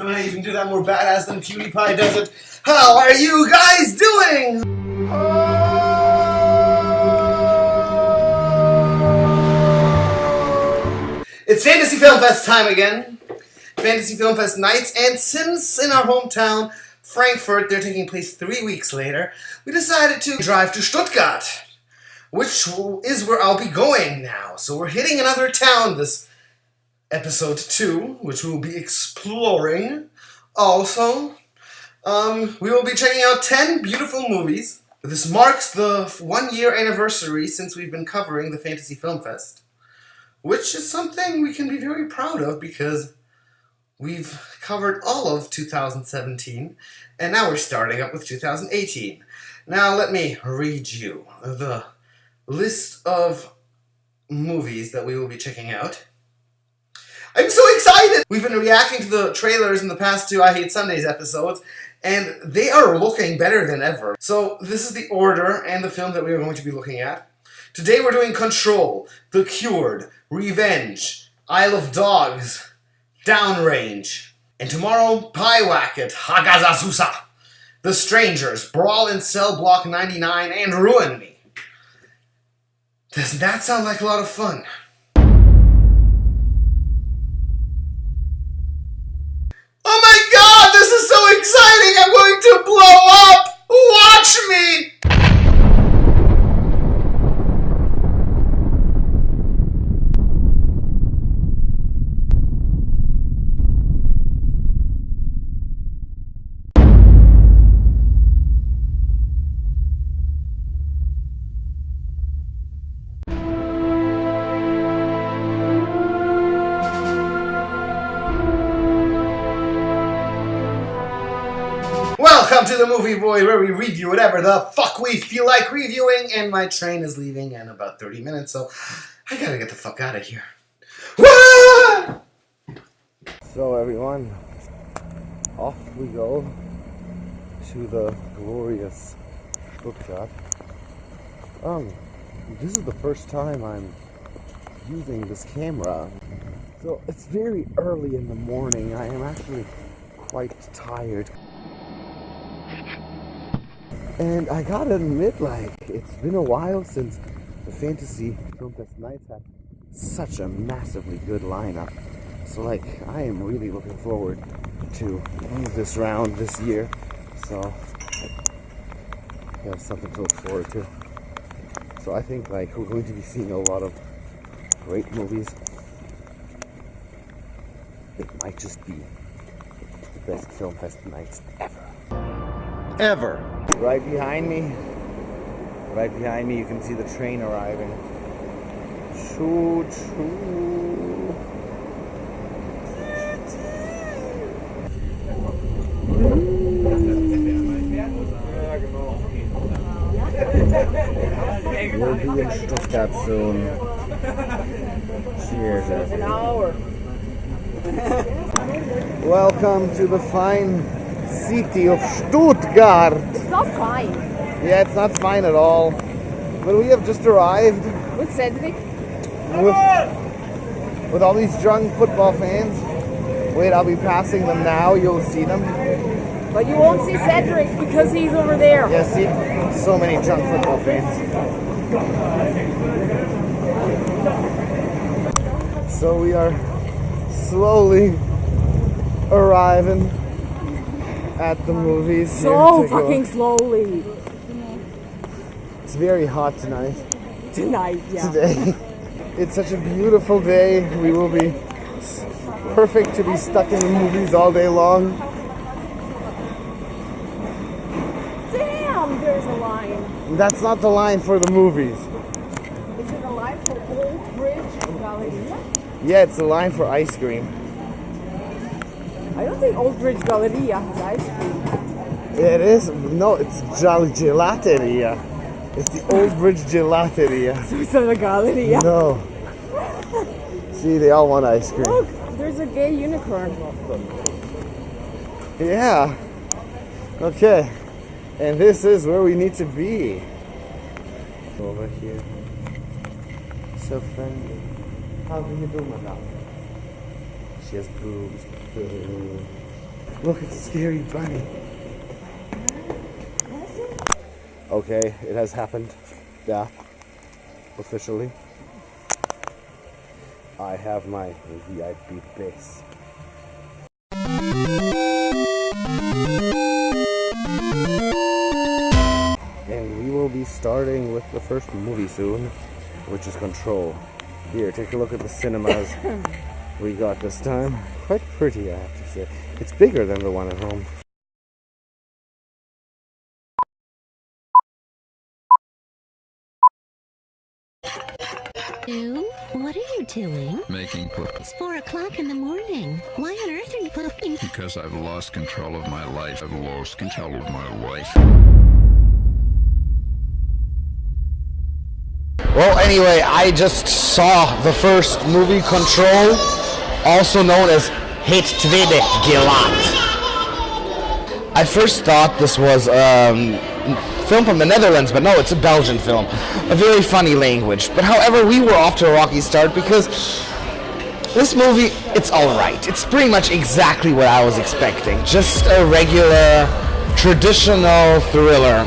might even do that more badass than PewDiePie does it. How are you guys doing? It's Fantasy Film Fest time again. Fantasy Film Fest nights, and since in our hometown, Frankfurt, they're taking place 3 weeks later, we decided to drive to Stuttgart, which is where I'll be going now. So we're hitting another town this episode 2, which we will be exploring. Also, we will be checking out 10 beautiful movies. This marks the 1-year anniversary since we've been covering the Fantasy Film Fest, which is something we can be very proud of because we've covered all of 2017, and now we're starting up with 2018. Now let me read you the list of movies that we will be checking out. I'm so excited! We've been reacting to the trailers in the past 2 I Hate Sundays episodes, and they are looking better than ever. So this is the order and the film that we are going to be looking at. Today we're doing Control, The Cured, Revenge, Isle of Dogs, Downrange. And tomorrow, Pyewacket, Hagazussa, The Strangers, Brawl and Cellblock 99, and Ruin Me. Doesn't that sound like a lot of fun? Oh my god, this is so exciting! I'm going to blow up! Watch me! Welcome to the Movie Void, where we review whatever the fuck we feel like reviewing, and my train is leaving in about 30 minutes, so I gotta get the fuck out of here. Wah! So everyone, off we go to the glorious Stuttgart. This is the first time I'm using this camera, so it's very early in the morning. I am actually quite tired. And I gotta admit, like, it's been a while since the Fantasy Film Fest nights had such a massively good lineup. So, like, I am really looking forward to move this round this year. So, I have something to look forward to. So I think, like, we're going to be seeing a lot of great movies. It might just be the best Film Fest nights ever. Right behind me, you can see the train arriving. Choo choo. We'll be in Stuttgart soon. Cheers. An hour. Welcome to the fine city of Stuttgart. It's not fine. Yeah, it's not fine at all. But we have just arrived. With Cedric? With all these drunk football fans. Wait, I'll be passing them now. You'll see them. But you won't see Cedric because he's over there. Yeah, see? So many drunk football fans. So we are slowly arriving at the movies. So fucking slowly. It's very hot tonight. Tonight, yeah. Today. It's such a beautiful day. We will be perfect to be stuck in the movies all day long. Damn, there's a line. That's not the line for the movies. Is it a line for Old Bridge Galleria? Yeah, it's the line for ice cream. I don't think Old Bridge Galleria has ice cream. Yeah, it is. No, it's Gelateria. It's the Old Bridge Gelateria. So it's not a Galleria. No. See, they all want ice cream. Look, there's a gay unicorn. Yeah. Okay. And this is where we need to be. Over here. So friendly. How do you do, madame? She has boobs. Look, it's a scary bunny. Okay, it has happened. Yeah. Officially. I have my VIP base. And we will be starting with the first movie soon, which is Control. Here, take a look at the cinemas we got this time. Quite pretty, I have to say. It's bigger than the one at home. What are you doing? Making pudding. It's 4 o'clock in the morning. Why on earth are you pudding? Because I've lost control of my life. I've lost control of my life. Well, anyway, I just saw the first movie, Control, also known as Tweede, Gelat. I first thought this was film from the Netherlands, but no, it's a Belgian film. A very funny language. But however, we were off to a rocky start because this movie, it's alright. It's pretty much exactly what I was expecting. Just a regular, traditional thriller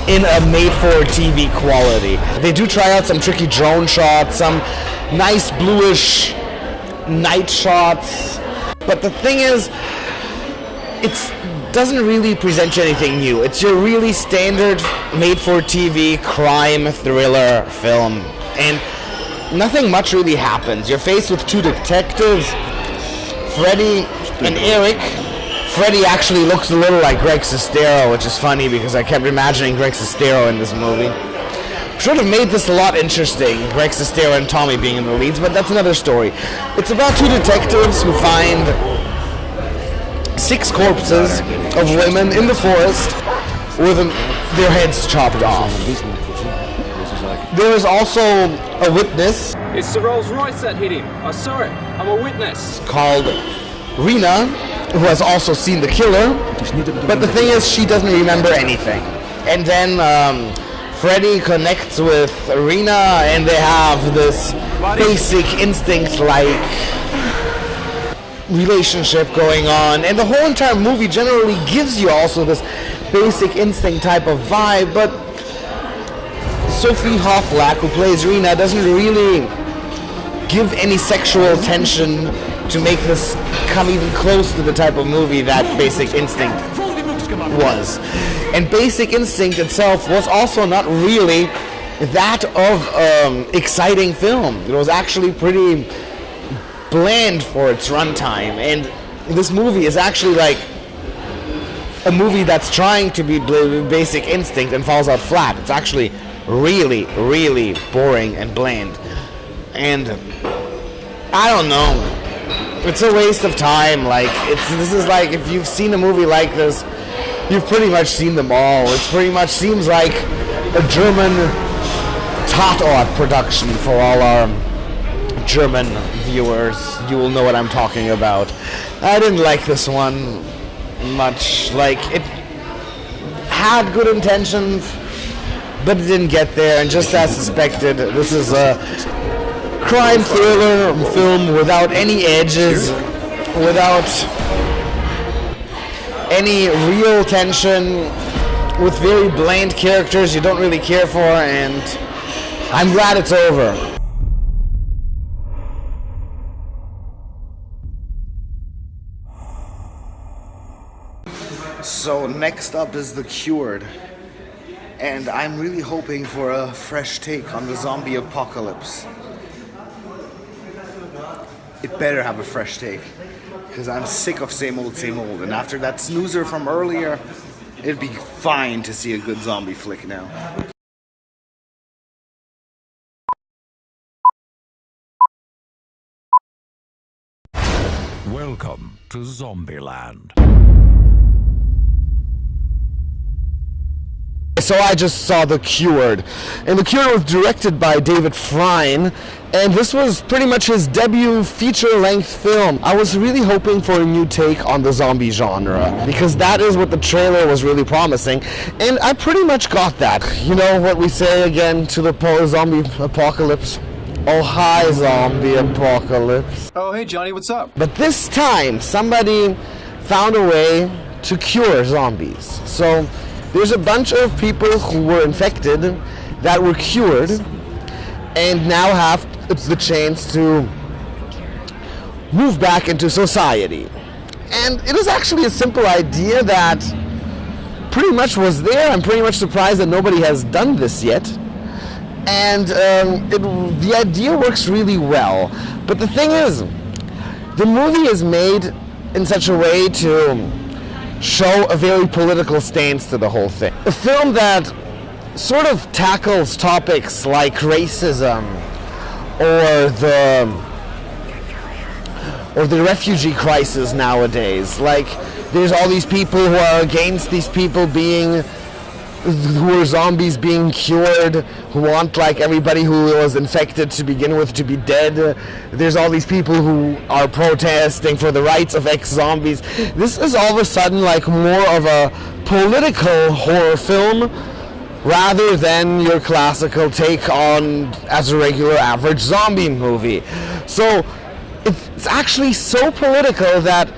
in a made-for-TV quality. They do try out some tricky drone shots, some nice bluish night shots. But the thing is, it doesn't really present you anything new. It's your really standard made-for-TV crime thriller film. And nothing much really happens. You're faced with two detectives, Freddy and Eric. Freddy actually looks a little like Greg Sestero, which is funny because I kept imagining Greg Sestero in this movie. Should have made this a lot interesting, Greg Sestero and Tommy being in the leads, but that's another story. It's about two detectives who find 6 corpses of women in the forest with their heads chopped off. There is also a witness. It's the Rolls Royce that hit him. I saw it. I'm a witness. Called Rena, who has also seen the killer. But the thing is, she doesn't remember anything. And then Freddy connects with Rena, and they have this basic instinct-like relationship going on, and the whole entire movie generally gives you also this basic instinct type of vibe, but Sophie Hoflack, who plays Rena, doesn't really give any sexual tension to make this come even close to the type of movie that Basic Instinct was. And Basic Instinct itself was also not really that of exciting film. It was actually pretty bland for its runtime, and this movie is actually like a movie that's trying to be Basic Instinct and falls out flat. It's actually really, really boring and bland, and I don't know. It's a waste of time. Like this is like, if you've seen a movie like this, you've pretty much seen them all. It pretty much seems like a German Tatort production for all our German viewers. You will know what I'm talking about. I didn't like this one much. Like, it had good intentions, but it didn't get there, and just as suspected, this is a crime thriller film without any edges, without any real tension, with very bland characters you don't really care for, and I'm glad it's over. So next up is The Cured, and I'm really hoping for a fresh take on the zombie apocalypse. It better have a fresh take, because I'm sick of same old, and after that snoozer from earlier, it'd be fine to see a good zombie flick now. Welcome to Zombieland. So I just saw The Cured, and The Cured was directed by David Frine, and this was pretty much his debut feature-length film. I was really hoping for a new take on the zombie genre, because that is what the trailer was really promising, and I pretty much got that. You know what we say again to the zombie apocalypse? Oh, hi, zombie apocalypse. Oh, hey, Johnny, what's up? But this time, somebody found a way to cure zombies. So there's a bunch of people who were infected that were cured and now have the chance to move back into society. And it is actually a simple idea that pretty much was there. I'm pretty much surprised that nobody has done this yet. And the idea works really well. But the thing is, the movie is made in such a way to show a very political stance to the whole thing. A film that sort of tackles topics like racism or the refugee crisis nowadays. Like, there's all these people who are against these people who are zombies being cured, who want like everybody who was infected to begin with to be dead. There's all these people who are protesting for the rights of ex-zombies. This is all of a sudden like more of a political horror film rather than your classical take on as a regular average zombie movie. So it's actually so political that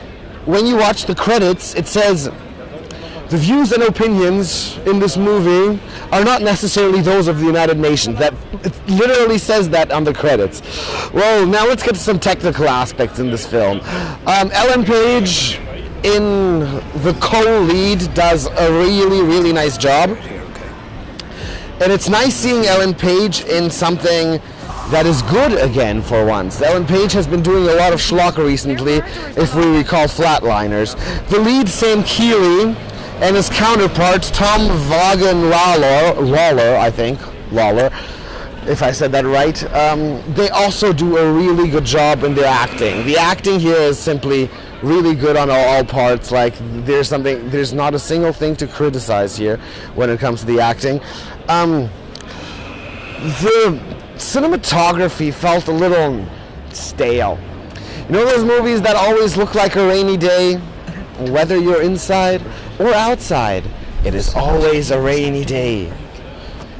when you watch the credits, it says the views and opinions in this movie are not necessarily those of the United Nations. That it literally says that on the credits. Well, now let's get to some technical aspects in this film. Ellen Page in the co-lead does a really, really nice job. And it's nice seeing Ellen Page in something that is good again for once. Ellen Page has been doing a lot of schlock recently, if we recall Flatliners. The lead, Sam Keeley, and his counterpart, Tom Vaughan Lawler, I think, if I said that right, they also do a really good job in their acting. The acting here is simply really good on all parts. Like, there's not a single thing to criticize here when it comes to the acting. The cinematography felt a little stale. You know those movies that always look like a rainy day? Whether you're inside or outside, it is always a rainy day.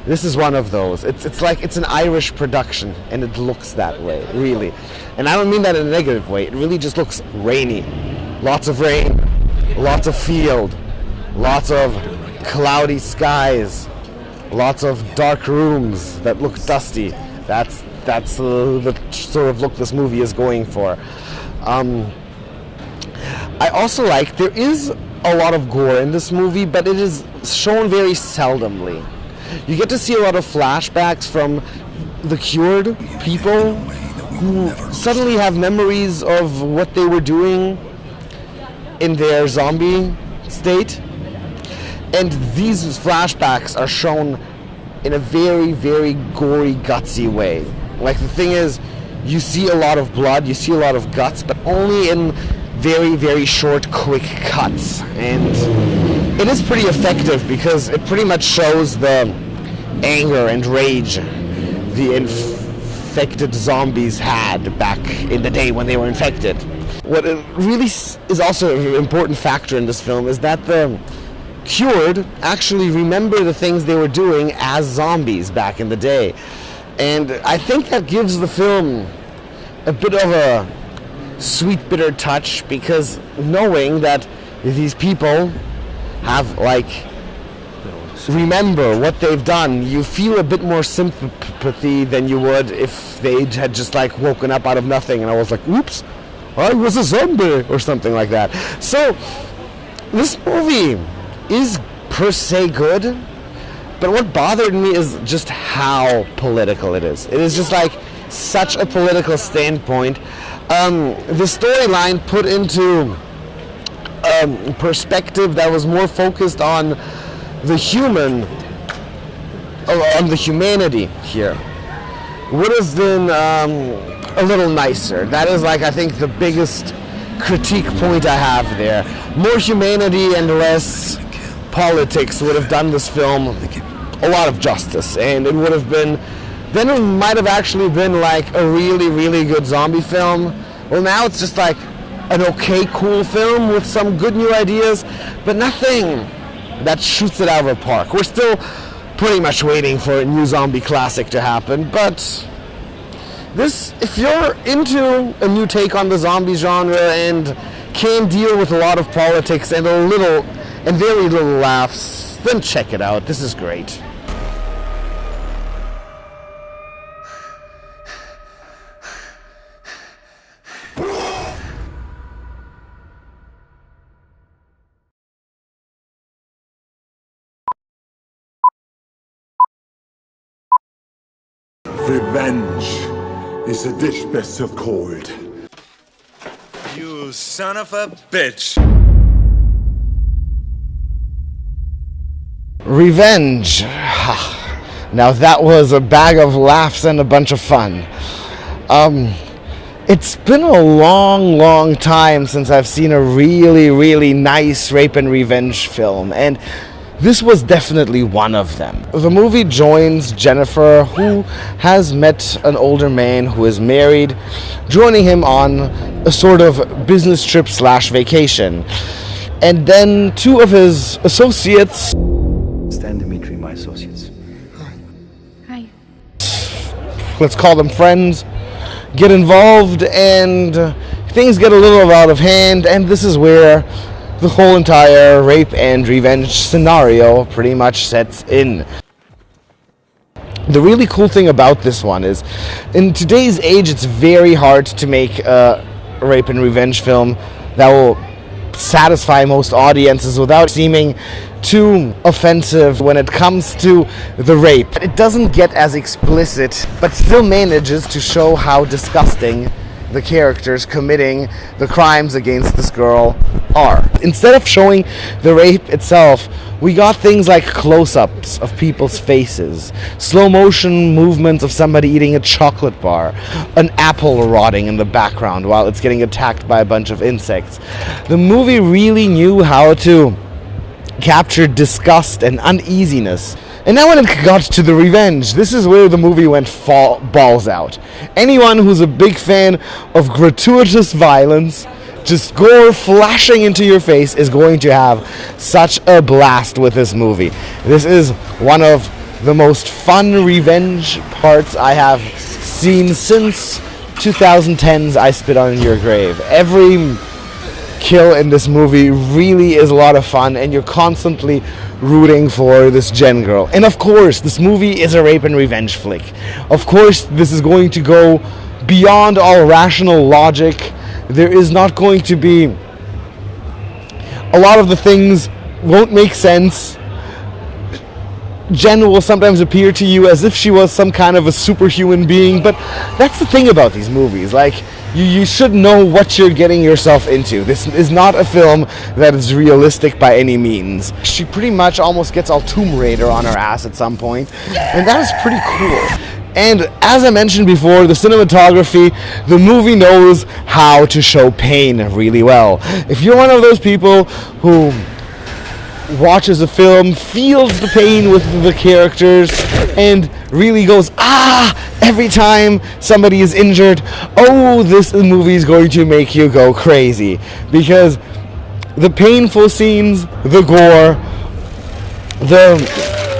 This is one of those. It's like it's an Irish production, and it looks that way, really. And I don't mean that in a negative way. It really just looks rainy. Lots of rain, lots of field, lots of cloudy skies, lots of dark rooms that look dusty. That's the sort of look this movie is going for. I also like, there is a lot of gore in this movie, but it is shown very seldomly. You get to see a lot of flashbacks from the cured people who suddenly have memories of what they were doing in their zombie state. And these flashbacks are shown in a very, very gory, gutsy way. Like, the thing is, you see a lot of blood, you see a lot of guts, but only in very, very short, quick cuts. And it is pretty effective because it pretty much shows the anger and rage the infected zombies had back in the day when they were infected. What really is also an important factor in this film is that the cured actually remember the things they were doing as zombies back in the day. And I think that gives the film a bit of a sweet, bitter touch, because knowing that these people have, like, remember what they've done, you feel a bit more sympathy than you would if they had just, like, woken up out of nothing and I was like, oops, I was a zombie, or something like that. So, this movie is per se good, but what bothered me is just how political it is. It is just like such a political standpoint. The storyline put into perspective that was more focused on the human, on the humanity here, would have been a little nicer. That is, like, I think the biggest critique point I have there. More humanity and less politics would have done this film a lot of justice, and it would have been, then it might have actually been like a really, really good zombie film. Well, now it's just like an okay, cool film with some good new ideas, but nothing that shoots it out of the park. We're still pretty much waiting for a new zombie classic to happen, but this, if you're into a new take on the zombie genre and can deal with a lot of politics and very little laughs, then check it out. This is great. Revenge is a dish best served cold. You son of a bitch. Revenge. Now that was a bag of laughs and a bunch of fun. It's been a long time since I've seen a really nice rape and revenge film, and this was definitely one of them. The movie joins Jennifer, who has met an older man who is married, joining him on a sort of business trip / vacation. And then two of his associates, Stan Dimitri, my associates. Hi. let's call them friends, get involved, and things get a little out of hand, and this is where the whole entire rape and revenge scenario pretty much sets in. The really cool thing about this one is, in today's age, it's very hard to make a rape and revenge film that will satisfy most audiences without seeming too offensive when it comes to the rape. It doesn't get as explicit, but still manages to show how disgusting the characters committing the crimes against this girl are. Instead of showing the rape itself, we got things like close-ups of people's faces, slow motion movements of somebody eating a chocolate bar, an apple rotting in the background while it's getting attacked by a bunch of insects. The movie really knew how to capture disgust and uneasiness. And now when it got to the revenge, this is where the movie went balls out. Anyone who's a big fan of gratuitous violence, just gore flashing into your face, is going to have such a blast with this movie. This is one of the most fun revenge parts I have seen since 2010's I Spit on Your Grave. Every kill in this movie really is a lot of fun, and you're constantly rooting for this Jen girl. And of course, this movie is a rape and revenge flick. Of course, this is going to go beyond all rational logic. There is not going to be... a lot of the things won't make sense. Jen will sometimes appear to you as if she was some kind of a superhuman being, but that's the thing about these movies. Like, you should know what you're getting yourself into. This is not a film that is realistic by any means. She pretty much almost gets all Tomb Raider on her ass at some point, and that is pretty cool. And as I mentioned before, the cinematography, the movie knows how to show pain really well. If you're one of those people who watches a film, feels the pain with the characters, and really goes, every time somebody is injured, this movie is going to make you go crazy. Because the painful scenes, the gore, the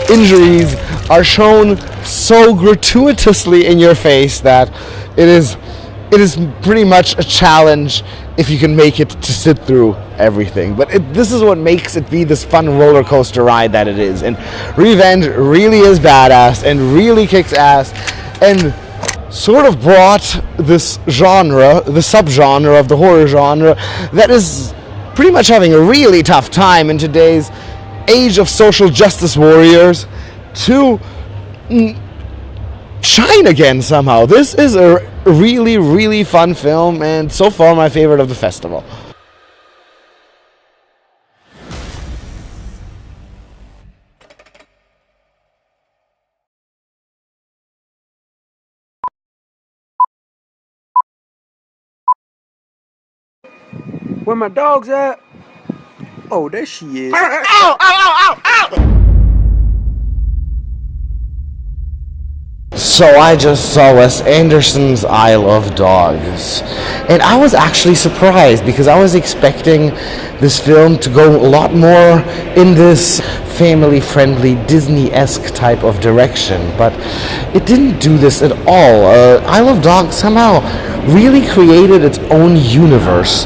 injuries are shown so gratuitously in your face that it is pretty much a challenge if you can make it to sit through everything. But this is what makes it be this fun roller coaster ride that it is. And Revenge really is badass and really kicks ass, and sort of brought this genre, the subgenre of the horror genre, that is pretty much having a really tough time in today's age of social justice warriors, to shine again somehow. This is a really fun film, and so far my favorite of the festival. Where my dog's at? Oh, there she is. Ow! So I just saw Wes Anderson's Isle of Dogs, and I was actually surprised because I was expecting this film to go a lot more in this family-friendly Disney-esque type of direction, but it didn't do this at all. Isle of Dogs somehow really created its own universe.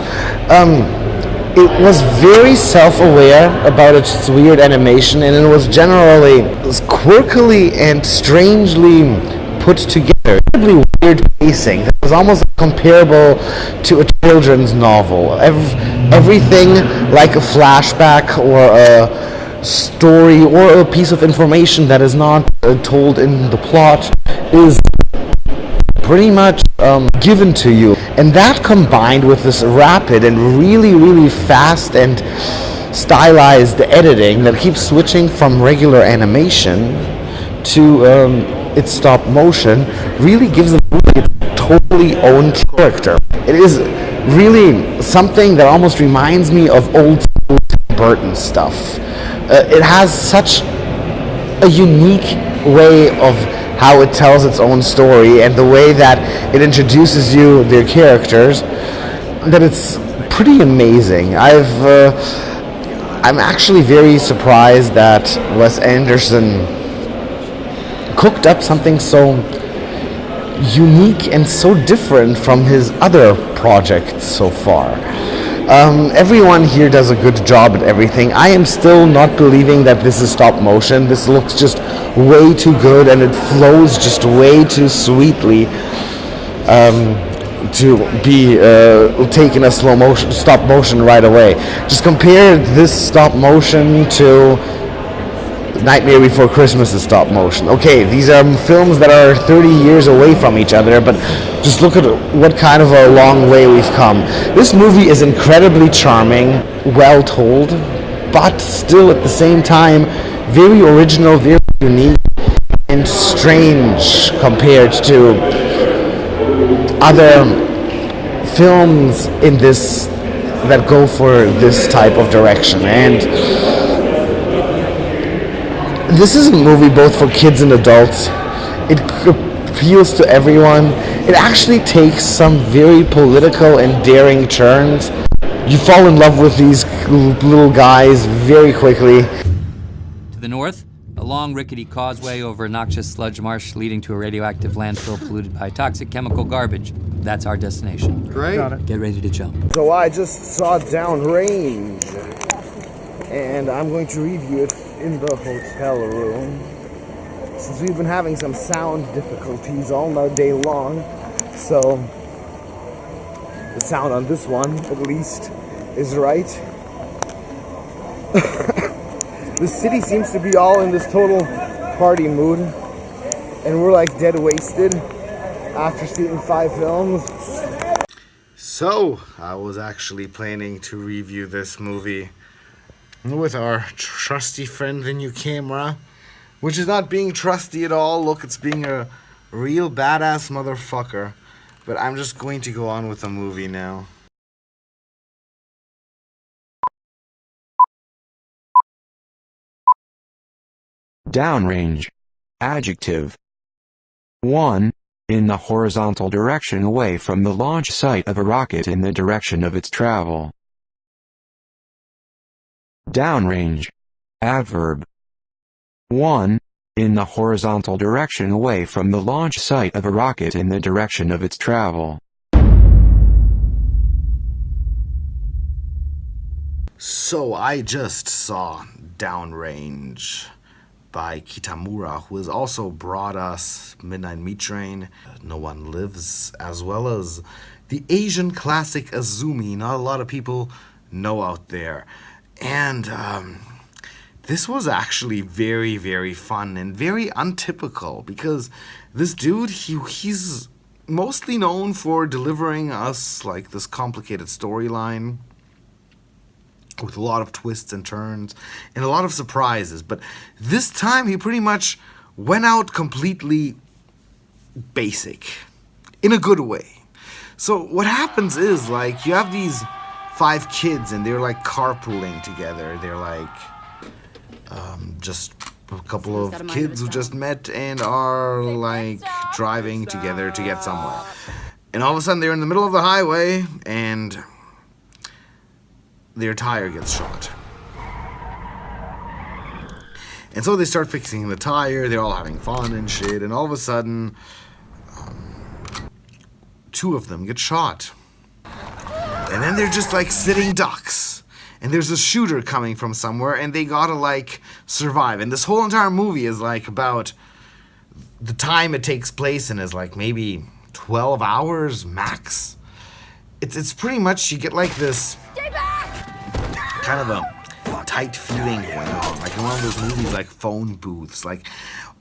it was very self-aware about its weird animation, and it was generally quirkily and strangely put together. Incredibly weird pacing that was almost comparable to a children's novel. Everything like a flashback or a story or a piece of information that is not told in the plot is pretty much given to you. And that combined with this rapid and really fast and stylized editing that keeps switching from regular animation to its stop motion really gives the movie its totally own character. It is really something that almost reminds me of old school Tim Burton stuff. It has such a unique way of how it tells its own story and the way that it introduces you their characters, that it's pretty amazing. I'm actually very surprised that Wes Anderson cooked up something so unique and so different from his other projects so far. Everyone here does a good job at everything. I am still not believing that this is stop motion. This looks just way too good and it flows just way too sweetly to be taken as stop motion right away. Just compare this stop motion to Nightmare Before Christmas is stop motion. Okay, these are films that are 30 years away from each other, but just look at what kind of a long way we've come. This movie is incredibly charming, well told, but still at the same time very original, very unique, and strange compared to other films in this that go for this type of direction. And this is a movie both for kids and adults. It appeals to everyone. It actually takes some very political and daring turns. You fall in love with these little guys very quickly. To the north, a long rickety causeway over a noxious sludge marsh leading to a radioactive landfill polluted by toxic chemical garbage. That's our destination. Great. Get ready to jump. So I just saw Downrange, and I'm going to review it in the hotel room, since we've been having some sound difficulties all day long. So the sound on this one, at least, is right. The city seems to be all in this total party mood, and we're like dead wasted after seeing 5 films. So I was actually planning to review this movie with our trusty friend, the new camera, which is not being trusty at all. Look, it's being a real badass motherfucker. But I'm just going to go on with the movie now. Downrange. Adjective. 1. In the horizontal direction away from the launch site of a rocket in the direction of its travel. Downrange. Adverb. 1. In the horizontal direction away from the launch site of a rocket in the direction of its travel. So I just saw Downrange by Kitamura, who has also brought us Midnight Meat Train, No One Lives, as well as the Asian classic Azumi. Not a lot of people know out there. And this was actually very fun and very untypical, because this dude, he's mostly known for delivering us like this complicated storyline with a lot of twists and turns and a lot of surprises. But this time he pretty much went out completely basic in a good way. So what happens is, like, you have these 5 kids and they're like carpooling together. They're like just a couple of kids who just met and are like driving together to get somewhere. And all of a sudden they're in the middle of the highway and their tire gets shot. And so they start fixing the tire. They're all having fun and shit. And all of a sudden, 2 of them get shot. And then they're just like sitting ducks. and there's a shooter coming from somewhere, and they gotta, like, survive. And this whole entire movie is, like, about the time it takes place in is, like, maybe 12 hours max. It's pretty much, you get, like, this kind of a tight feeling going on, like in one of those movies like Phone Booths, like,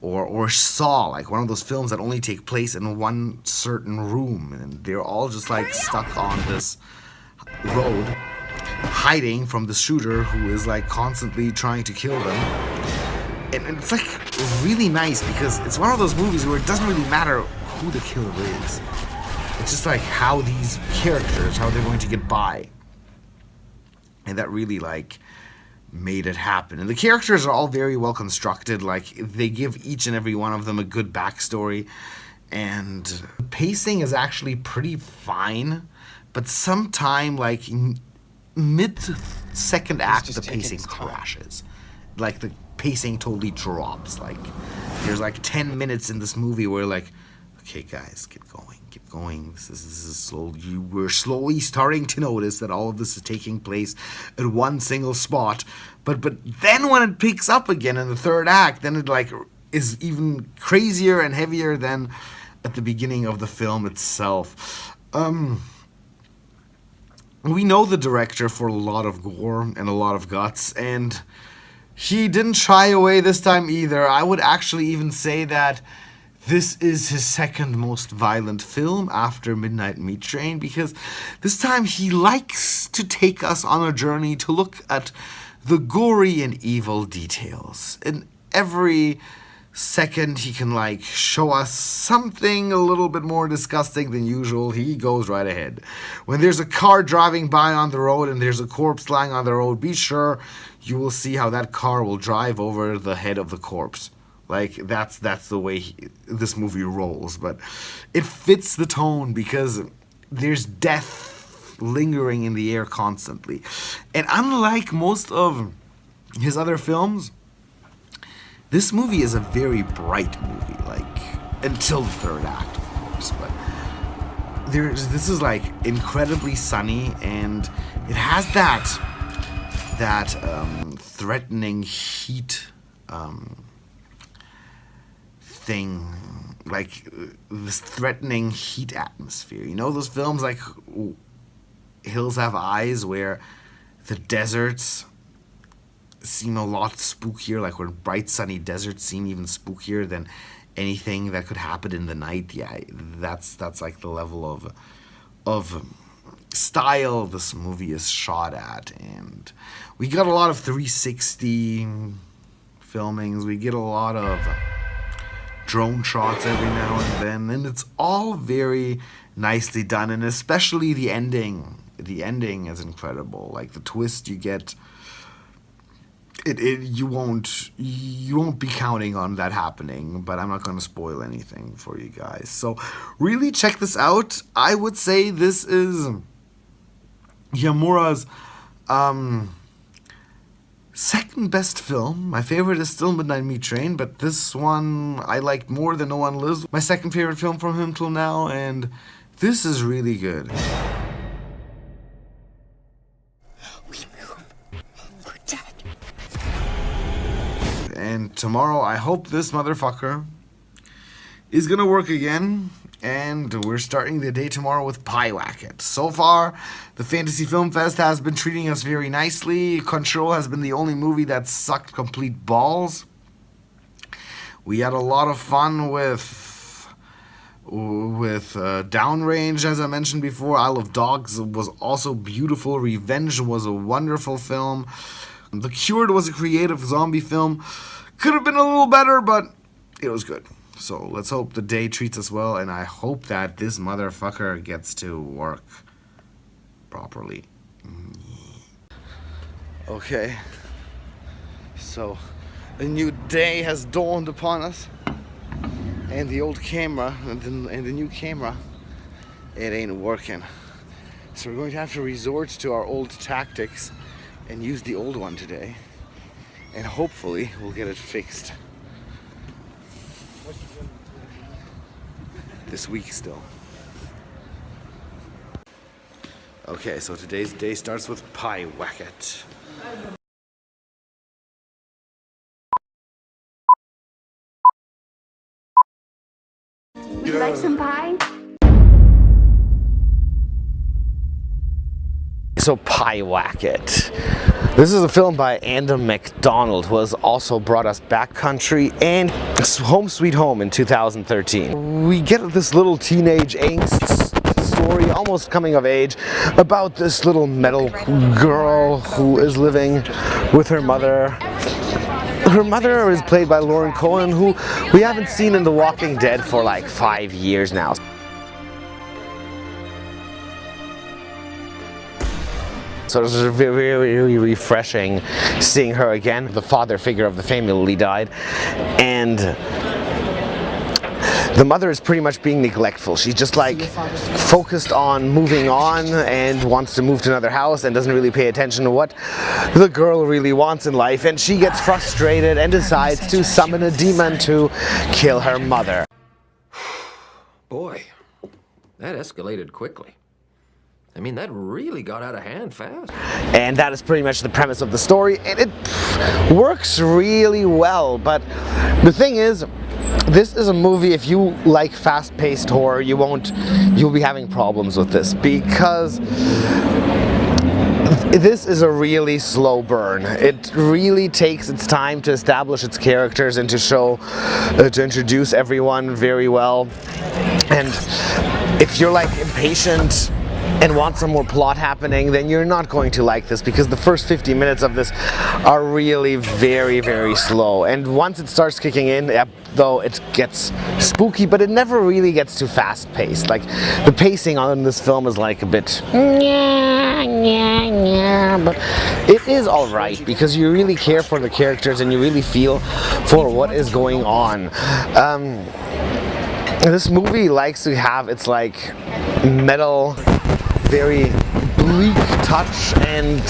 or Saw, like one of those films that only take place in one certain room, and they're all just like stuck on this road, hiding from the shooter who is like constantly trying to kill them. And it's like really nice because it's one of those movies where it doesn't really matter who the killer is. It's just like how these characters, how they're going to get by. And that really like made it happen. And the characters are all very well constructed. Like they give each and every one of them a good backstory. And pacing is actually pretty fine. But sometime like mid-second act, the pacing crashes. Like the pacing totally drops. Like there's like 10 minutes in this movie where like, okay guys, get going. This is slowly, we're slowly starting to notice that all of this is taking place at one single spot, but then when it picks up again in the third act, then it like is even crazier and heavier than at the beginning of the film itself. We know the director for a lot of gore and a lot of guts, and he didn't shy away this time either. I would actually even say that this is his second most violent film after Midnight Meat Train, because this time he likes to take us on a journey to look at the gory and evil details. In every second he can like show us something a little bit more disgusting than usual, he goes right ahead. When there's a car driving by on the road and there's a corpse lying on the road, be sure you will see how that car will drive over the head of the corpse. Like, that's the way this movie rolls. But it fits the tone because there's death lingering in the air constantly. And unlike most of his other films, this movie is a very bright movie. Like, until the third act, of course. But this is, like, incredibly sunny. And it has that threatening heat thing, like this threatening heat atmosphere. You know those films like Hills Have Eyes where the deserts seem a lot spookier, like where bright sunny deserts seem even spookier than anything that could happen in the night? Yeah, that's like the level of style this movie is shot at. And we got a lot of 360 filmings, we get a lot of drone shots every now and then, and it's all very nicely done, and especially the ending. The ending is incredible. Like the twist you get, you won't be counting on that happening, but I'm not going to spoil anything for you guys. So really check this out. I would say this is Yamura's second best film. My favorite is still Midnight Meat Train, but this one I liked more than No One Lives. My second favorite film from him till now, and this is really good. We're dead. And tomorrow I hope this motherfucker is gonna work again, and we're starting the day tomorrow with Pyewacket. So far, the Fantasy Film Fest has been treating us very nicely. Control has been the only movie that sucked complete balls. We had a lot of fun with Downrange, as I mentioned before. Isle of Dogs was also beautiful. Revenge was a wonderful film. The Cured was a creative zombie film. Could have been a little better, but it was good. So let's hope the day treats us well, and I hope that this motherfucker gets to work properly. Okay, so a new day has dawned upon us, and the old camera, and the new camera, it ain't working. So we're going to have to resort to our old tactics and use the old one today, and hopefully we'll get it fixed this week still. Okay, so today's day starts with Pyewacket. Would you like some pie? So Pyewacket. This is a film by Andrew MacDonald, who has also brought us Backcountry and Home Sweet Home in 2013. We get this little teenage angst story, almost coming of age, about this little metal girl who is living with her mother. Her mother is played by Lauren Cohen, who we haven't seen in The Walking Dead for like 5 years now. So it was really refreshing seeing her again. The father figure of the family died, and the mother is pretty much being neglectful. She's just like focused on moving on and wants to move to another house and doesn't really pay attention to what the girl really wants in life, and she gets frustrated and decides to summon a demon to kill her mother. Boy, that escalated quickly. I mean, that really got out of hand fast. And that is pretty much the premise of the story, and it works really well. But the thing is, this is a movie, if you like fast-paced horror, you'll be having problems with this, because this is a really slow burn. It really takes its time to establish its characters and to introduce everyone very well. And if you're like impatient and want some more plot happening, then you're not going to like this, because the first 50 minutes of this are really very, very slow. And once it starts kicking in, though, it gets spooky, but it never really gets too fast-paced. Like, the pacing on this film is like a bit but it is alright, because you really care for the characters and you really feel for what is going on. This movie likes to have its like metal, very bleak touch, and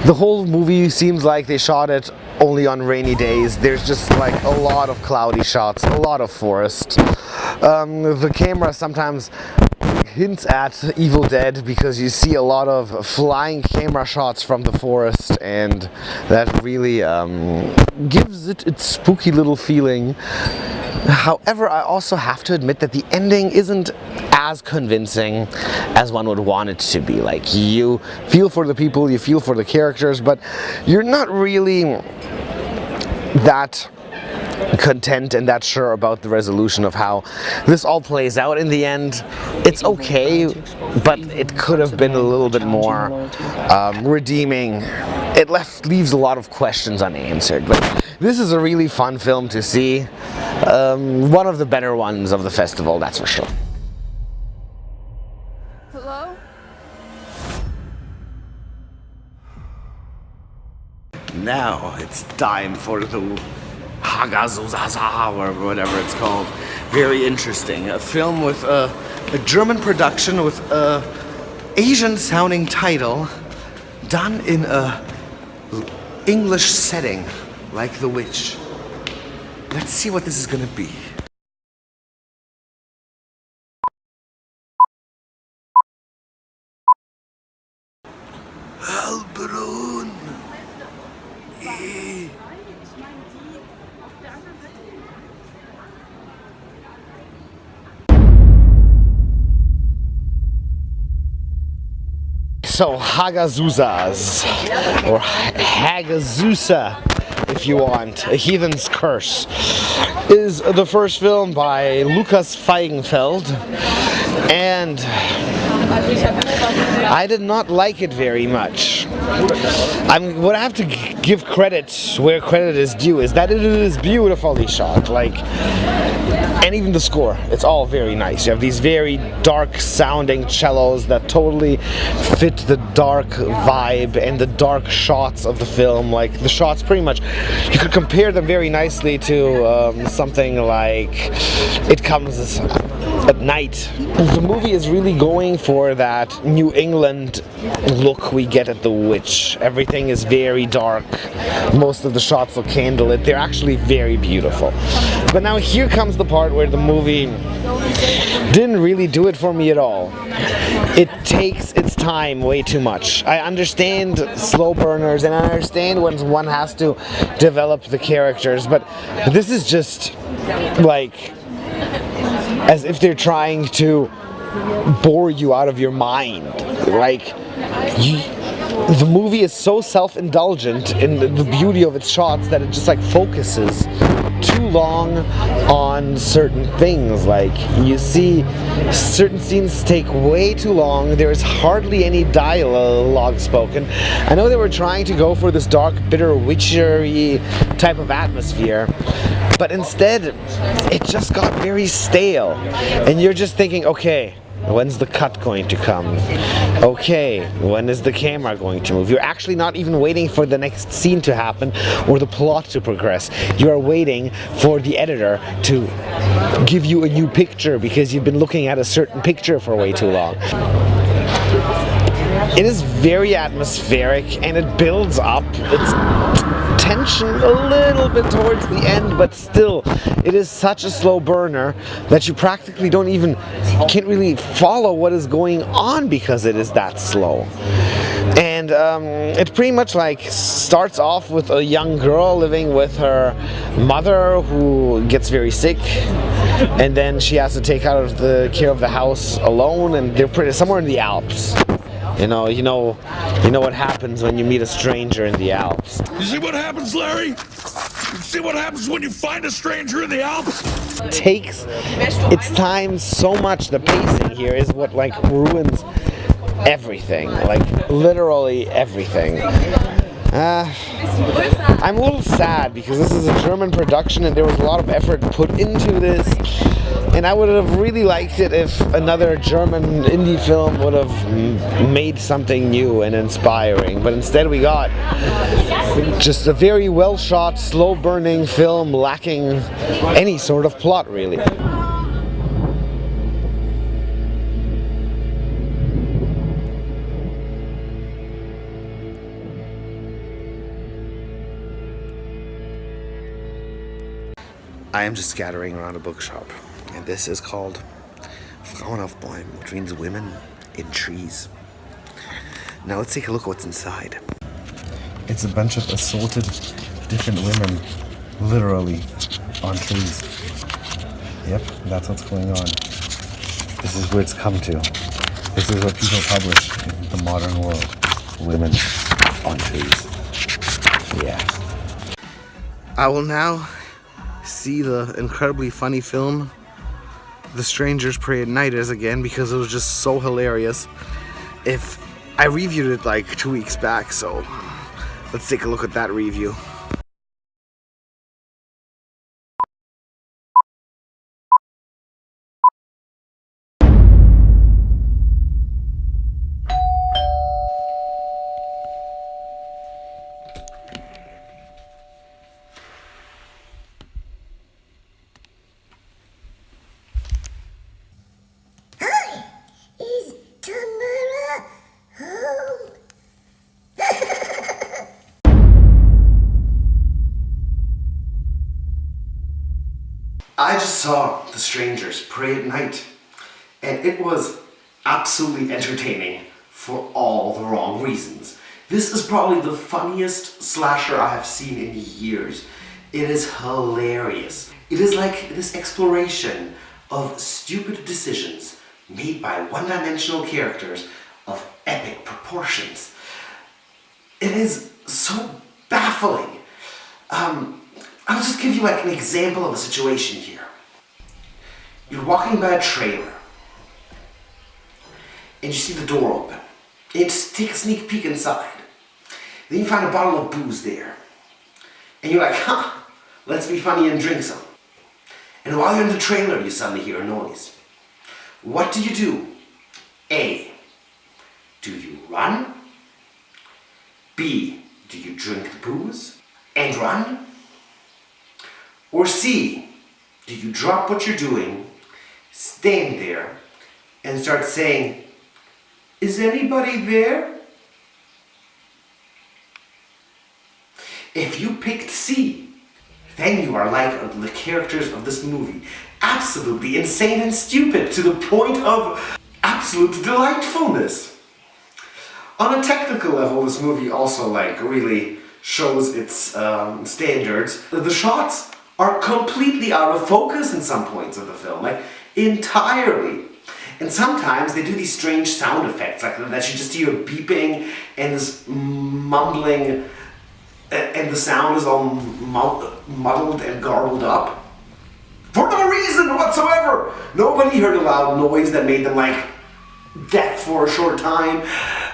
the whole movie seems like they shot it only on rainy days. There's just like a lot of cloudy shots, a lot of forest. The camera sometimes hints at Evil Dead, because you see a lot of flying camera shots from the forest, and that really gives it its spooky little feeling. However, I also have to admit that the ending isn't as convincing as one would want it to be. Like, you feel for the people, you feel for the characters, but you're not really that content and that sure about the resolution of how this all plays out in the end. It's okay, but it could have been a little bit more redeeming. It leaves a lot of questions unanswered, but this is a really fun film to see. One of the better ones of the festival, that's for sure. Hello? Now it's time for the Hagazussa, or whatever it's called. Very interesting. A film with a German production with a Asian-sounding title, done in a English setting, like The Witch. Let's see what this is gonna be. Albrun. So Hagazussas, or Hagazussa, if you want, A Heathen's Curse, is the first film by Lukas Feigenfeld, and I did not like it very much. What I have to give credit where credit is due is that it is beautifully shot, like, and even the score, it's all very nice. You have these very dark sounding cellos that totally fit the dark vibe and the dark shots of the film. Like, the shots pretty much, you could compare them very nicely to something like It Comes at night. The movie is really going for that New England look we get at The Witch. Everything is very dark. Most of the shots look candlelit. They're actually very beautiful. But now here comes the part where the movie didn't really do it for me at all. It takes its time way too much. I understand slow burners and I understand when one has to develop the characters, but this is just like as if they're trying to bore you out of your mind. Like, the movie is so self-indulgent in the beauty of its shots that it just like focuses too long on certain things. Like, you see certain scenes take way too long. There is hardly any dialogue spoken. I know they were trying to go for this dark, bitter, witchery type of atmosphere, but instead it just got very stale. And you're just thinking, okay, when's the cut going to come? Okay, when is the camera going to move? You're actually not even waiting for the next scene to happen or the plot to progress. You are waiting for the editor to give you a new picture because you've been looking at a certain picture for way too long. It is very atmospheric and it builds up its tension a little bit towards the end, but still it is such a slow burner that you practically can't really follow what is going on because it is that slow. And it pretty much like starts off with a young girl living with her mother who gets very sick, and then she has to take care of the house alone, and they're somewhere in the Alps. You know what happens when you meet a stranger in the Alps. You see what happens, Larry? You see what happens when you find a stranger in the Alps? It takes its time so much. The pacing here is what like ruins everything, like literally everything. I'm a little sad because this is a German production and there was a lot of effort put into this, and I would have really liked it if another German indie film would have made something new and inspiring, but instead we got just a very well shot, slow burning film lacking any sort of plot really. I am just scattering around a bookshop, and this is called Frauen auf Bäumen, which means women in trees. Now let's take a look at what's inside. It's a bunch of assorted different women, literally, on trees. Yep, that's what's going on. This is where it's come to. This is what people publish in the modern world. Women on trees. Yeah. I will now see the incredibly funny film The Strangers Pray at Night is again because it was just so hilarious. I reviewed it like 2 weeks back, so let's take a look at that review. I just saw The Strangers Pray at Night, and it was absolutely entertaining for all the wrong reasons. This is probably the funniest slasher I have seen in years. It is hilarious. It is like this exploration of stupid decisions made by one-dimensional characters of epic proportions. It is so baffling. I'll just give you like an example of a situation here. You're walking by a trailer and you see the door open. And you just take a sneak peek inside. Then you find a bottle of booze there. And you're like, let's be funny and drink some. And while you're in the trailer, you suddenly hear a noise. What do? A, do you run? B, do you drink the booze and run? Or C, do you drop what you're doing stand there and start saying, "Is anybody there?" If you picked C, then you are like the characters of this movie. Absolutely insane and stupid to the point of absolute delightfulness. On a technical level, this movie also really shows its standards. The shots are completely out of focus in some points of the film, entirely. And sometimes they do these strange sound effects, that you just hear beeping and this mumbling, and the sound is all muddled and garbled up. For no reason whatsoever! Nobody heard a loud noise that made them deaf for a short time.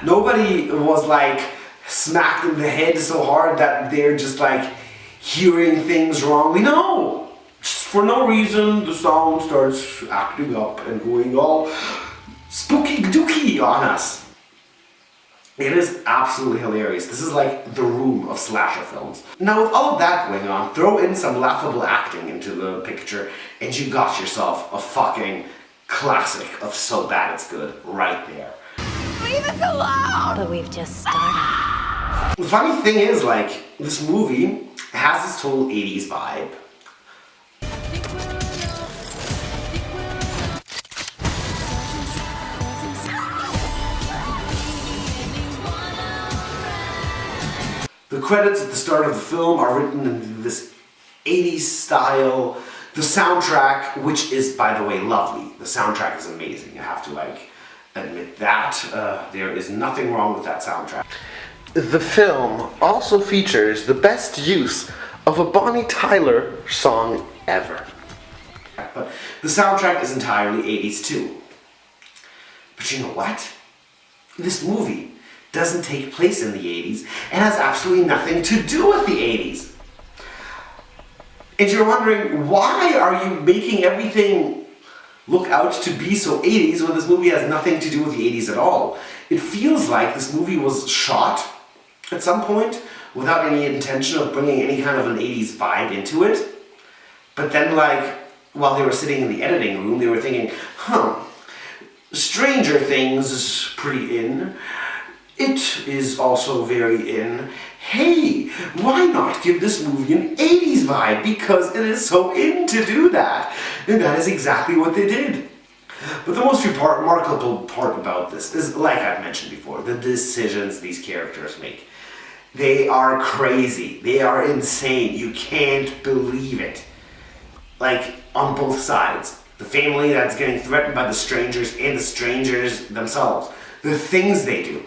Nobody was smacked in the head so hard that they're just hearing things wrongly. No! Just for no reason, the sound starts acting up and going all spooky dooky on us. It is absolutely hilarious. This is the Room of slasher films. Now with all of that going on, throw in some laughable acting into the picture and you got yourself a fucking classic of so bad it's good right there. Leave us alone! But we've just started. The funny thing is, this movie has this total 80s vibe. The credits at the start of the film are written in this 80s style. The soundtrack, which is, by the way, lovely. The soundtrack is amazing. I have to, admit that. There is nothing wrong with that soundtrack. The film also features the best use of a Bonnie Tyler song ever. But the soundtrack is entirely 80s too. But you know what? This movie doesn't take place in the 80s and has absolutely nothing to do with the 80s. And you're wondering, why are you making everything look out to be so 80s when this movie has nothing to do with the 80s at all? It feels like this movie was shot at some point without any intention of bringing any kind of an 80s vibe into it. But then while they were sitting in the editing room, they were thinking, Stranger Things is pretty in. It is also very in. Hey, why not give this movie an 80s vibe? Because it is so in to do that. And that is exactly what they did. But the most remarkable part about this is, like I've mentioned before, the decisions these characters make. They are crazy. They are insane. You can't believe it. On both sides. The family that's getting threatened by the strangers and the strangers themselves. The things they do.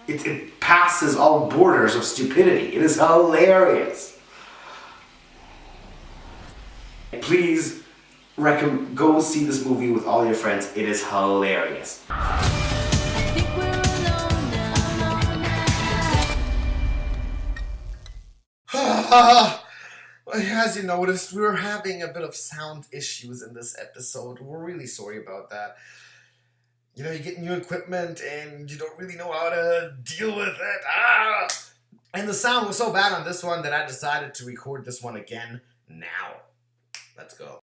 It passes all borders of stupidity. It is hilarious. Please go see this movie with all your friends. It is hilarious. As you noticed, we were having a bit of sound issues in this episode. We're really sorry about that. You know, you get new equipment and you don't really know how to deal with it. And the sound was so bad on this one that I decided to record this one again now. Let's go.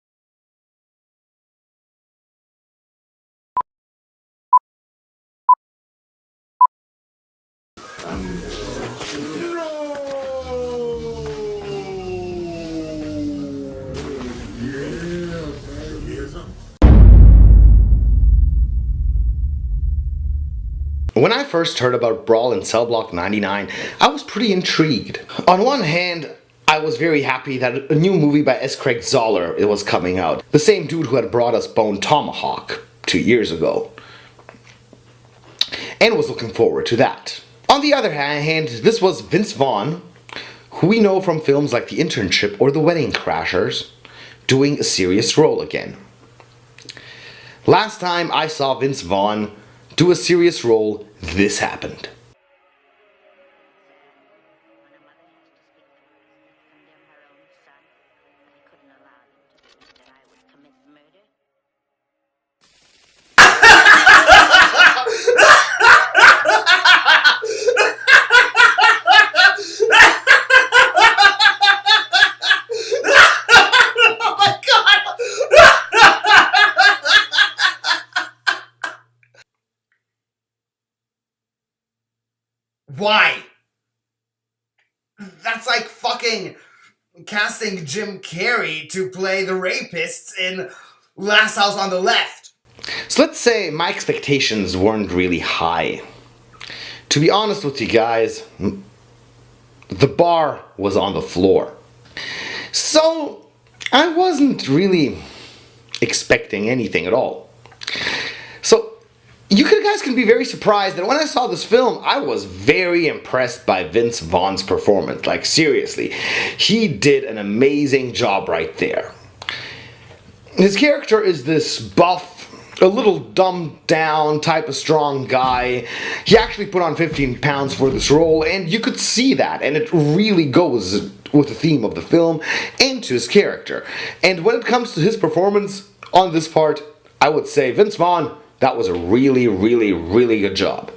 When I first heard about Brawl and Cellblock 99, I was pretty intrigued. On one hand, I was very happy that a new movie by S. Craig Zoller was coming out. The same dude who had brought us Bone Tomahawk 2 years ago. And was looking forward to that. On the other hand, this was Vince Vaughn, who we know from films like The Internship or The Wedding Crashers, doing a serious role again. Last time I saw Vince Vaughn do a serious role, this happened. Why? That's like fucking casting Jim Carrey to play the rapists in Last House on the Left. So let's say my expectations weren't really high. To be honest with you guys, the bar was on the floor. So I wasn't really expecting anything at all. So you guys can be very surprised that when I saw this film, I was very impressed by Vince Vaughn's performance. Like, seriously, he did an amazing job right there. His character is this buff, a little dumbed down type of strong guy. He actually put on 15 pounds for this role, and you could see that, and it really goes with the theme of the film and to his character. And when it comes to his performance on this part, I would say, Vince Vaughn, that was a really, really, really good job.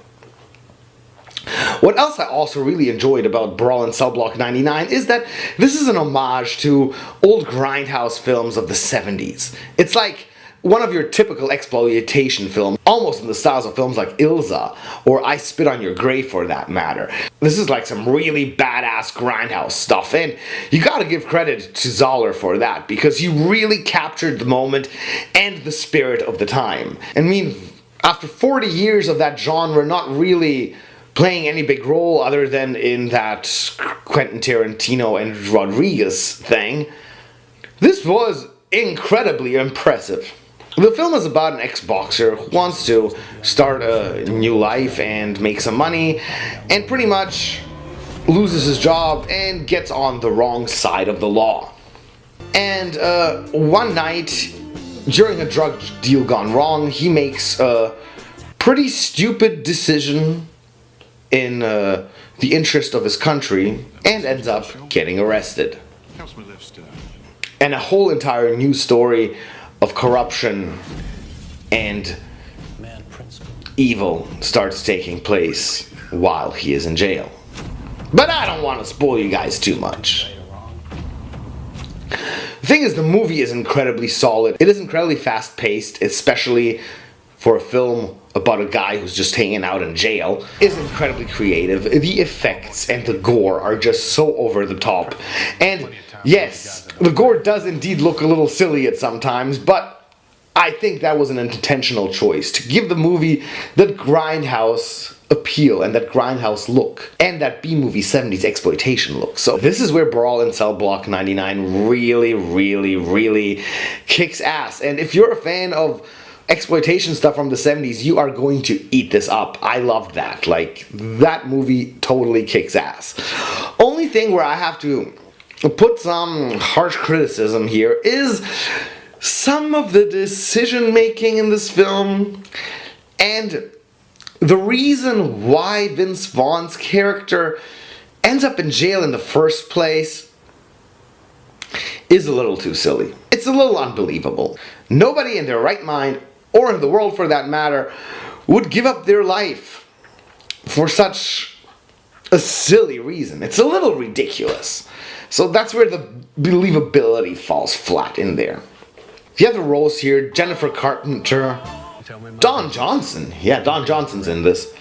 What else I also really enjoyed about Brawl and Cellblock 99 is that this is an homage to old grindhouse films of the 70s. It's like one of your typical exploitation films, almost in the styles of films like Ilza, or I Spit on Your Grave for that matter. This is like some really badass grindhouse stuff, and you gotta give credit to Zoller for that, because he really captured the moment and the spirit of the time. I mean, after 40 years of that genre not really playing any big role other than in that Quentin Tarantino and Rodriguez thing, this was incredibly impressive. The film is about an ex-boxer who wants to start a new life and make some money, and pretty much loses his job and gets on the wrong side of the law. And one night, during a drug deal gone wrong, he makes a pretty stupid decision in the interest of his country and ends up getting arrested. And a whole entire new story of corruption and evil starts taking place while he is in jail. But I don't want to spoil you guys too much. The thing is, the movie is incredibly solid. It is incredibly fast-paced, especially for a film about a guy who's just hanging out in jail. It is incredibly creative. The effects and the gore are just so over the top. And yes, the gore does indeed look a little silly at sometimes, but I think that was an intentional choice to give the movie that grindhouse appeal and that grindhouse look and that B-movie 70s exploitation look. So this is where Brawl and Cellblock 99 really, really, really kicks ass. And if you're a fan of exploitation stuff from the 70s, you are going to eat this up. I loved that. Like, that movie totally kicks ass. Only thing where I have to put some harsh criticism here is some of the decision making in this film, and the reason why Vince Vaughn's character ends up in jail in the first place is a little too silly. It's a little unbelievable. Nobody in their right mind, or in the world for that matter, would give up their life for such a silly reason. It's a little ridiculous. So that's where the believability falls flat in there. The other roles here, Jennifer Carpenter, Don Johnson. Yeah, Don Johnson's in this.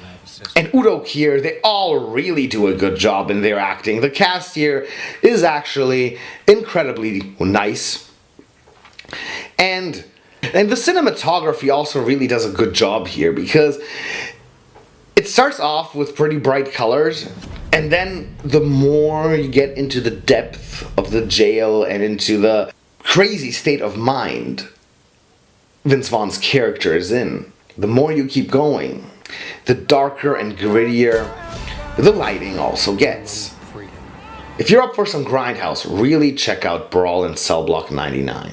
And Udo Kier, they all really do a good job in their acting. The cast here is actually incredibly nice. And the cinematography also really does a good job here, because it starts off with pretty bright colors, and then the more you get into the depth of the jail and into the crazy state of mind Vince Vaughn's character is in, the more you keep going, the darker and grittier the lighting also gets. If you're up for some grindhouse, really check out Brawl and Cellblock 99.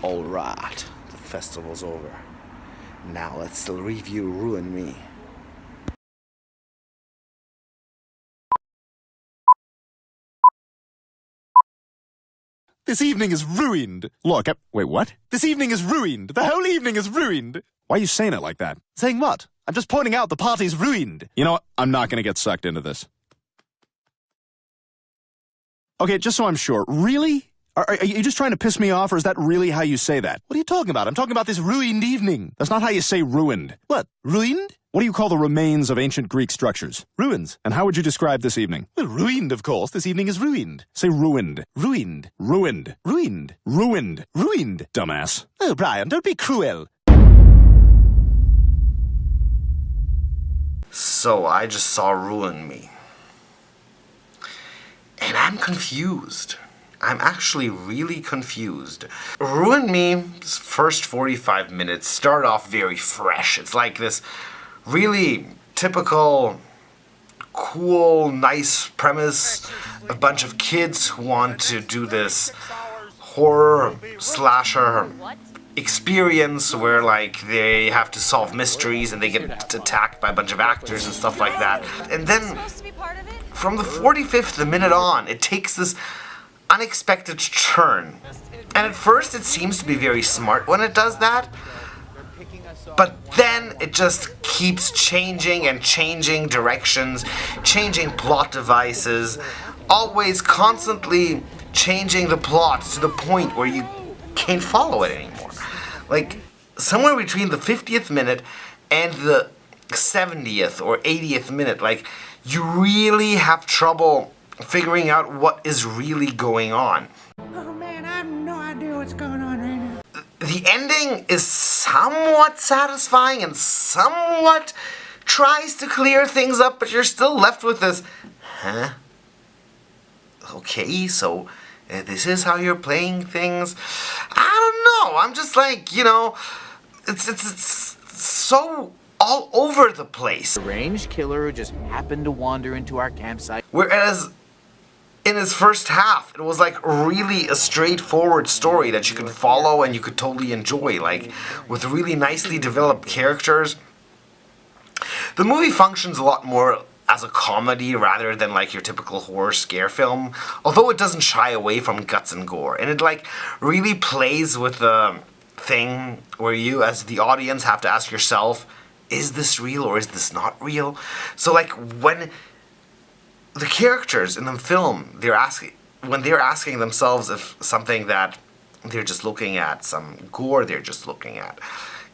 Alright, the festival's over. Now let's review Ruin Me. This evening is ruined. Look, wait, what? This evening is ruined. The whole evening is ruined. Why are you saying it like that? Saying what? I'm just pointing out the party's ruined. You know what? I'm not gonna get sucked into this. Okay, just so I'm sure, really? Are you just trying to piss me off, or is that really how you say that? What are you talking about? I'm talking about this ruined evening. That's not how you say ruined. What? Ruined? What do you call the remains of ancient Greek structures? Ruins. And how would you describe this evening? Well, ruined, of course. This evening is ruined. Say ruined. Ruined. Ruined. Ruined. Ruined. Ruined, dumbass. Oh, Brian, don't be cruel. So I just saw Ruin Me. And I'm confused. I'm actually really confused. Ruin Me's first 45 minutes start off very fresh. It's like this really typical, cool, nice premise. A bunch of kids who want to do this horror slasher experience where like they have to solve mysteries and they get attacked by a bunch of actors and stuff like that. And then from the 45th minute on, it takes this unexpected turn. And at first it seems to be very smart when it does that, but then it just keeps changing and changing directions, changing plot devices, always constantly changing the plot to the point where you can't follow it anymore. Like, somewhere between the 50th minute and the 70th or 80th minute, like, you really have trouble figuring out what is really going on. Oh man, I have no idea what's going on right now. The ending is somewhat satisfying and somewhat tries to clear things up, but you're still left with this, huh? Okay, so this is how you're playing things? I don't know, I'm just like, you know, it's so all over the place. A ranged killer who just happened to wander into our campsite. Whereas in his first half, it was like really a straightforward story that you could follow and you could totally enjoy, like with really nicely developed characters. The movie functions a lot more as a comedy rather than like your typical horror scare film, although it doesn't shy away from guts and gore, and it like really plays with the thing where you as the audience have to ask yourself, is this real or is this not real? So like when the characters in the film, they're asking themselves if something that they're just looking at, some gore they're just looking at,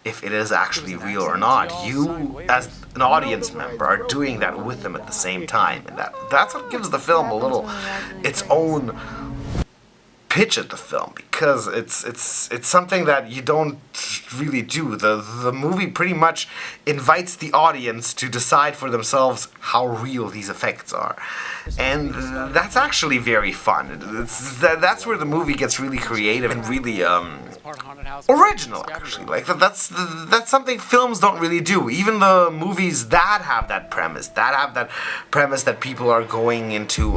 if it is actually real or not, you as an audience member are doing that with them at the same time, and that's what gives the film a little its own pitch at the film, because it's something that you don't really do. The movie pretty much invites the audience to decide for themselves how real these effects are, and that's actually very fun. That's where the movie gets really creative and really original, actually. Like that's something films don't really do. Even the movies that have that premise, that people are going into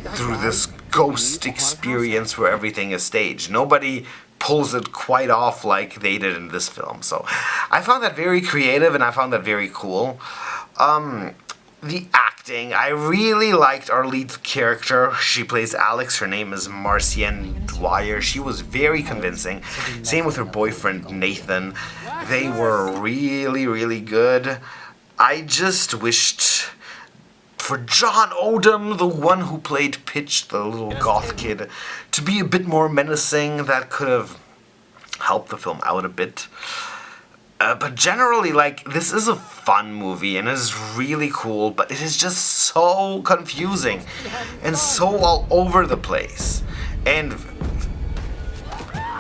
through this ghost experience where everything is staged. Nobody pulls it quite off like they did in this film. So I found that very creative and I found that very cool. The acting, I really liked our lead character. She plays Alex. Her name is Marcienne Dwyer. She was very convincing. Same with her boyfriend Nathan. They were really, really good. I just wished for John Odom, the one who played Pitch, the little goth kid, to be a bit more menacing. That could have helped the film out a bit. But generally, like, this is a fun movie and it is really cool, but it is just so confusing and so all over the place. And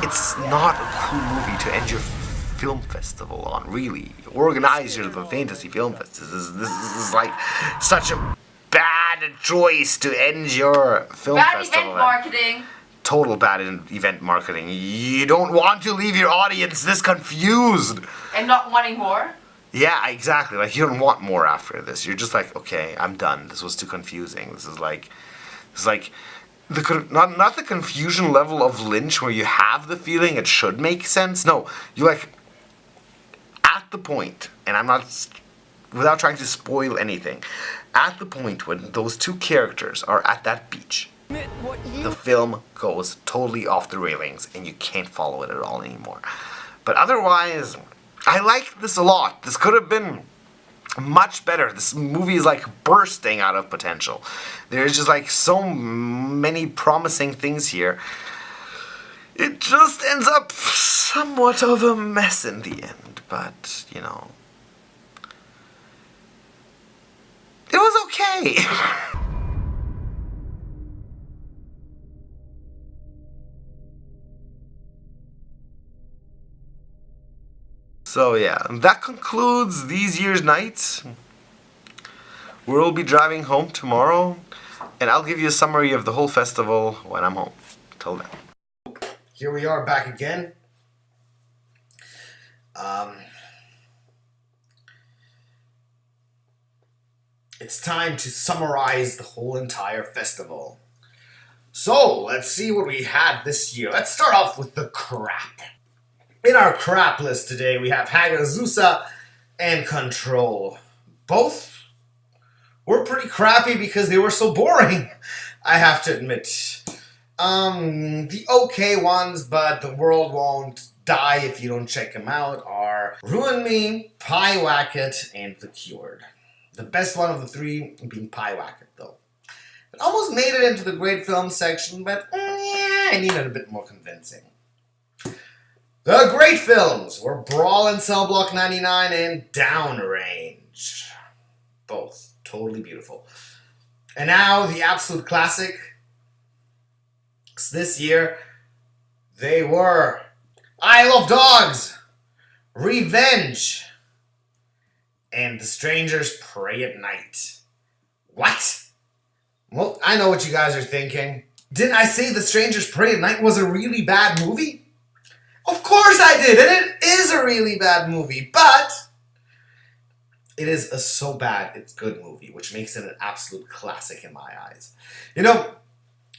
it's not a cool movie to end your film festival on, really. Organizer of the Fantasy Film Festival. This is like such a bad choice to end your film festival. Bad event marketing. Total bad event marketing. You don't want to leave your audience this confused. And not wanting more? Yeah, exactly. Like, you don't want more after this. You're just like, okay, I'm done. This was too confusing. This is like not the confusion level of Lynch where you have the feeling it should make sense. No, you like at the point, and I'm not, without trying to spoil anything, at the point when those two characters are at that beach, the film goes totally off the railings and you can't follow it at all anymore. But otherwise, I like this a lot. This could have been much better. This movie is like bursting out of potential. There's just like so many promising things here. It just ends up somewhat of a mess in the end, but, you know, it was okay. So yeah, that concludes these year's nights. We'll be driving home tomorrow, and I'll give you a summary of the whole festival when I'm home. Till then. Here we are back again. It's time to summarize the whole entire festival. So, let's see what we had this year. Let's start off with the crap. In our crap list today, we have Hagazussa and Control. Both were pretty crappy because they were so boring, I have to admit. The okay ones, but the world won't die if you don't check them out, are Ruin Me, Pyewacket, and The Cured. The best one of the three being Pyewacket, though. It almost made it into the great film section, but yeah, I needed a bit more convincing. The great films were Brawl and Cellblock 99 and Downrange. Both totally beautiful. And now the absolute classic. This year, they were I Love Dogs, Revenge, and The Strangers Pray at Night. What? Well, I know what you guys are thinking. Didn't I say The Strangers Pray at Night was a really bad movie? Of course I did, and it is a really bad movie, but it is a so bad it's good movie, which makes it an absolute classic in my eyes. You know,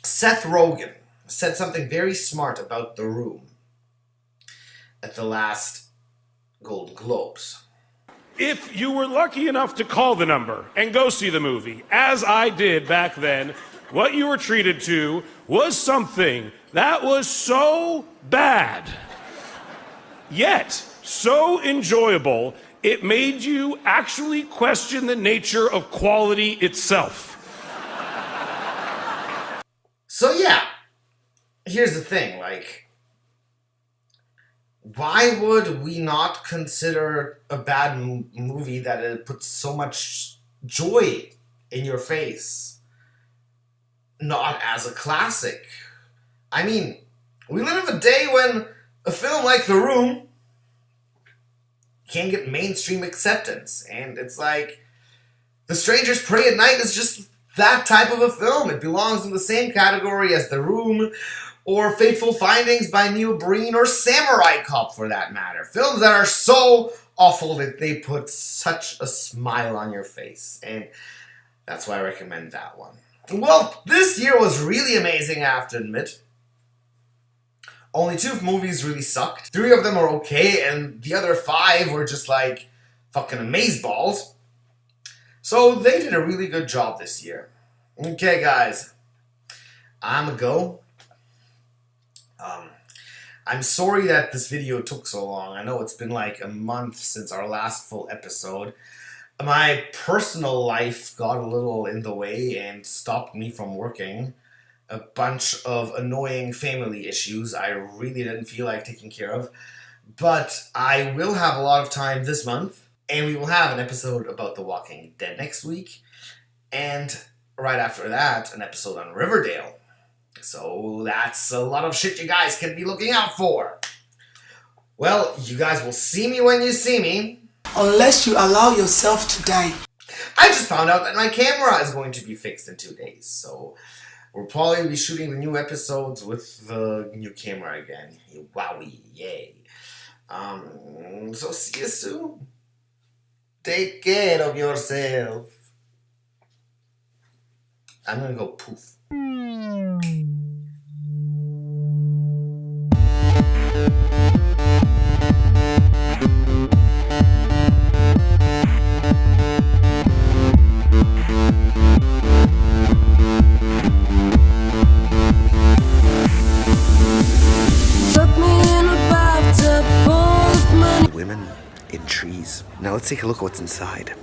Seth Rogen said something very smart about The Room at the last Golden Globes. If you were lucky enough to call the number and go see the movie, as I did back then, what you were treated to was something that was so bad, yet so enjoyable, it made you actually question the nature of quality itself. So yeah, here's the thing, like, why would we not consider a bad movie that it puts so much joy in your face not as a classic? I mean, we live in a day when a film like The Room can't get mainstream acceptance, and it's like The Strangers Pray at Night is just that type of a film. It belongs in the same category as The Room, or Fateful Findings by Neil Breen, or Samurai Cop for that matter. Films that are so awful that they put such a smile on your face, and that's why I recommend that one. Well, this year was really amazing, I have to admit. Only 2 movies really sucked. 3 of them are okay, and the other 5 were just like fucking amazeballs. So they did a really good job this year. Okay, guys, I'ma go. I'm sorry that this video took so long. I know it's been like a month since our last full episode. My personal life got a little in the way and stopped me from working. A bunch of annoying family issues I really didn't feel like taking care of. But I will have a lot of time this month, and we will have an episode about The Walking Dead next week. And right after that, an episode on Riverdale. So that's a lot of shit you guys can be looking out for. Well, you guys will see me when you see me. Unless you allow yourself to die. I just found out that my camera is going to be fixed in 2 days. So we'll probably be shooting the new episodes with the new camera again. Wowie, yay. So see you soon. Take care of yourself. I'm gonna go poof. Women in trees. Now let's take a look at what's inside.